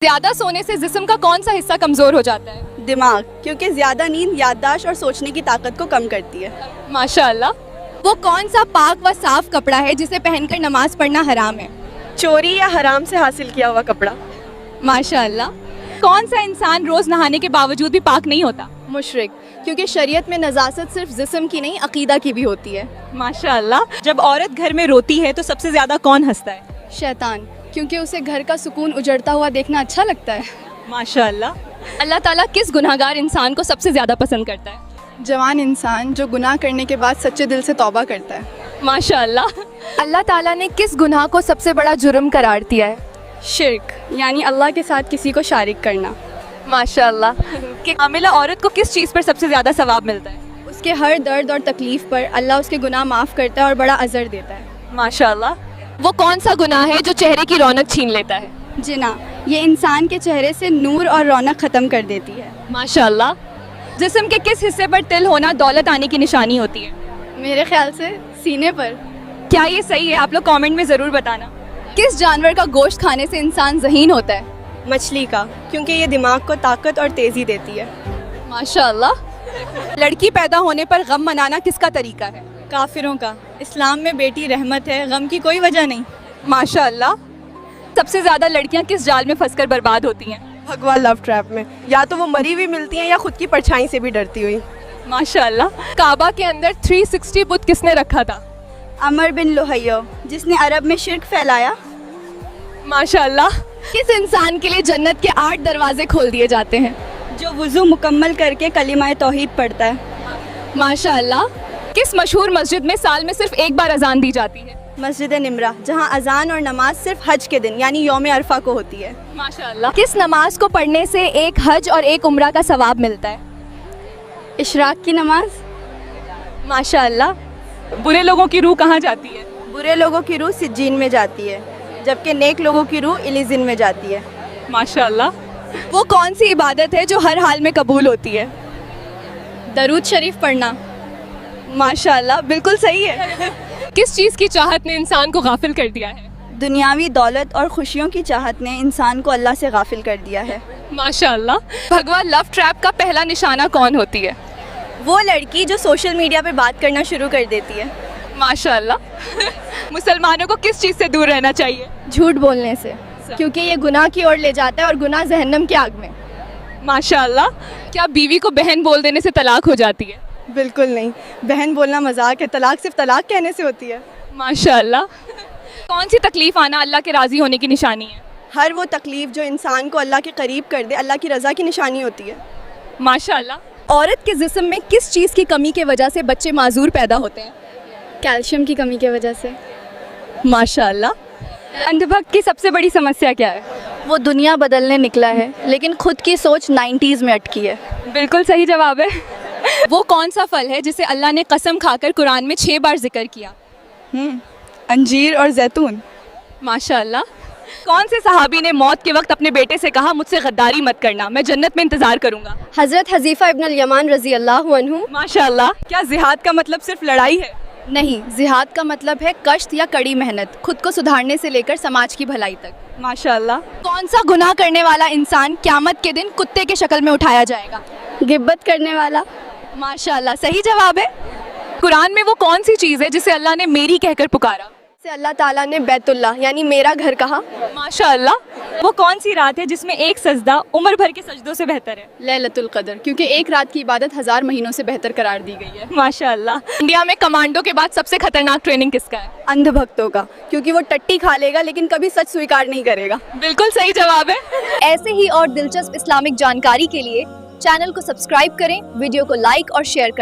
ज्यादा सोने से जिस्म का कौन सा हिस्सा कमजोर हो जाता है? दिमाग, क्योंकि ज़्यादा नींद याददाश्त और सोचने की ताकत को कम करती है। माशाअल्लाह। वो कौन सा पाक व साफ कपड़ा है जिसे पहनकर नमाज पढ़ना हराम है? चोरी या हराम से हासिल किया हुआ कपड़ा। माशाअल्लाह। कौन सा इंसान रोज नहाने के बावजूद भी पाक नहीं होता? मुशरिक, क्योंकि शरीयत में नजासत सिर्फ जिस्म की नहीं अकीदा की भी होती है। माशाअल्लाह। जब औरत घर में रोती है तो सबसे ज्यादा कौन हंसता है? शैतान, क्योंकि उसे घर का सुकून उजड़ता हुआ देखना अच्छा लगता है। माशाअल्लाह। अल्लाह ताला किस गुनहगार इंसान को सबसे ज्यादा पसंद करता है? जवान इंसान जो गुनाह करने के बाद सच्चे दिल से तौबा करता है। माशाअल्लाह। अल्लाह ताला ने किस गुनाह को सबसे बड़ा जुर्म करार दिया है? शिर्क, यानी अल्लाह के साथ किसी को शारिक करना। माशाअल्लाह। कि हामिला औरत को किस चीज़ पर सबसे ज़्यादा सवाब मिलता है? उसके हर दर्द और तकलीफ पर अल्लाह उसके गुनाह माफ़ करता है और बड़ा अजर देता है। माशाअल्लाह। वो कौन सा गुनाह है जो चेहरे की रौनक छीन लेता है? जिना, ये इंसान के चेहरे से नूर और रौनक ख़त्म कर देती है। माशाअल्लाह। जिस्म के किस हिस्से पर तिल होना दौलत आने की निशानी होती है? मेरे ख्याल से सीने पर। क्या ये सही है? आप लोग कमेंट में ज़रूर बताना। किस जानवर का गोश्त खाने से इंसान ज़हीन होता है? मछली का, क्योंकि ये दिमाग को ताकत और तेज़ी देती है। माशाअल्लाह। लड़की पैदा होने पर गम मनाना किसका तरीका है? काफिरों का। इस्लाम में बेटी रहमत है, गम की कोई वजह नहीं। माशाअल्लाह। सबसे ज़्यादा लड़कियाँ किस जाल में फंसकर बर्बाद होती हैं? भगवा लव ट्रैप में, या तो वो मरी हुई मिलती हैं या खुद की परछाई से भी डरती हुई। माशाअल्लाह। काबा के अंदर 360 बुत किसने रखा था? अमर बिन लुहैयो, जिसने अरब में शिर्क फैलाया। माशाअल्लाह। किस इंसान के लिए जन्नत के 8 दरवाजे खोल दिए जाते हैं? जो वुज़ू मुकम्मल करके कलिमा तौहीद पढ़ता है। माशाअल्लाह। किस मशहूर मस्जिद में साल में सिर्फ एक बार अजान दी जाती है? मस्जिद निमरा, जहां अजान और नमाज सिर्फ हज के दिन यानी यौम अरफा को होती है। माशाअल्लाह। किस नमाज को पढ़ने से एक हज और एक उम्रा का सवाब मिलता है? इशराक की नमाज। माशाअल्लाह। बुरे लोगों की रूह कहाँ जाती है? बुरे लोगों की रूह सिज्जीन में जाती है, जबकि नेक लोगों की रूह इलीज़िन में जाती है। माशाअल्लाह। वो कौन सी इबादत है जो हर हाल में कबूल होती है? दरूद शरीफ पढ़ना। माशाअल्लाह, बिल्कुल सही है। किस चीज़ की चाहत ने इंसान को गाफिल कर दिया है? दुनियावी दौलत और खुशियों की चाहत ने इंसान को अल्लाह से गाफिल कर दिया है। माशाअल्लाह। भगवा लव ट्रैप का पहला निशाना कौन होती है? वो लड़की जो सोशल मीडिया पे बात करना शुरू कर देती है। माशाअल्लाह। मुसलमानों को किस चीज़ से दूर रहना चाहिए? झूठ बोलने से, क्योंकि ये गुनाह की ओर ले जाता है और गुनाह जहन्नम की आग में। माशाअल्लाह। क्या बीवी को बहन बोल देने से तलाक हो जाती है? बिल्कुल नहीं, बहन बोलना मजाक है, तलाक सिर्फ तलाक कहने से होती है। माशाअल्लाह। कौन सी तकलीफ़ आना अल्लाह के राज़ी होने की निशानी है? हर वो तकलीफ़ जो इंसान को अल्लाह के करीब कर दे अल्लाह की रज़ा की निशानी होती है। माशाअल्लाह। औरत के जिस्म में किस चीज़ की कमी के वजह से बच्चे माजूर पैदा होते हैं? कैल्शियम की कमी की वजह से। माशाअल्लाह। अंधभक्त की सबसे बड़ी समस्या क्या है? वो दुनिया बदलने निकला है, लेकिन खुद की सोच 90s में अटकी है। बिल्कुल सही जवाब है। वो कौन सा फल है जिसे अल्लाह ने कसम खाकर कुरान में 6 बार जिक्र किया? अंजीर और जैतून। माशाअल्लाह। कौन से सहाबी ने मौत के वक्त अपने बेटे से कहा, मुझसे गद्दारी मत करना, मैं जन्नत में इंतज़ार करूँगा? हज़रत हज़ीफ़ा इब्न अल-यमान रज़ी अल्लाहु अन्हु। माशाअल्लाह। क्या जिहाद का मतलब सिर्फ लड़ाई है? नहीं, जिहाद का मतलब है कष्ट या कड़ी मेहनत, खुद को सुधारने से लेकर समाज की भलाई तक। माशाअल्लाह। कौन सा गुनाह करने वाला इंसान क़यामत के दिन कुत्ते के शक्ल में उठाया जाएगा? गिब्बत करने वाला। माशाअल्लाह, सही जवाब है। कुरान में वो कौन सी चीज़ है जिसे अल्लाह ने मेरी कहकर पुकारा? से अल्लाह ताला ने बैतुल्लाह यानी मेरा घर कहा। माशाअल्लाह। वो कौन सी रात है जिसमें एक सजदा उम्र भर के सजदों से बेहतर है? लैलतुल क़द्र, क्योंकि एक रात की इबादत 1000 महीनों से बेहतर करार दी गई है। माशाअल्लाह। इंडिया में कमांडो के बाद सबसे खतरनाक ट्रेनिंग किसका है? अंधभक्तों का, क्योंकि वो टट्टी खा लेगा लेकिन कभी सच स्वीकार नहीं करेगा। बिल्कुल सही जवाब है। ऐसे ही और दिलचस्प इस्लामिक जानकारी के लिए चैनल को सब्सक्राइब करें, वीडियो को लाइक और शेयर करें।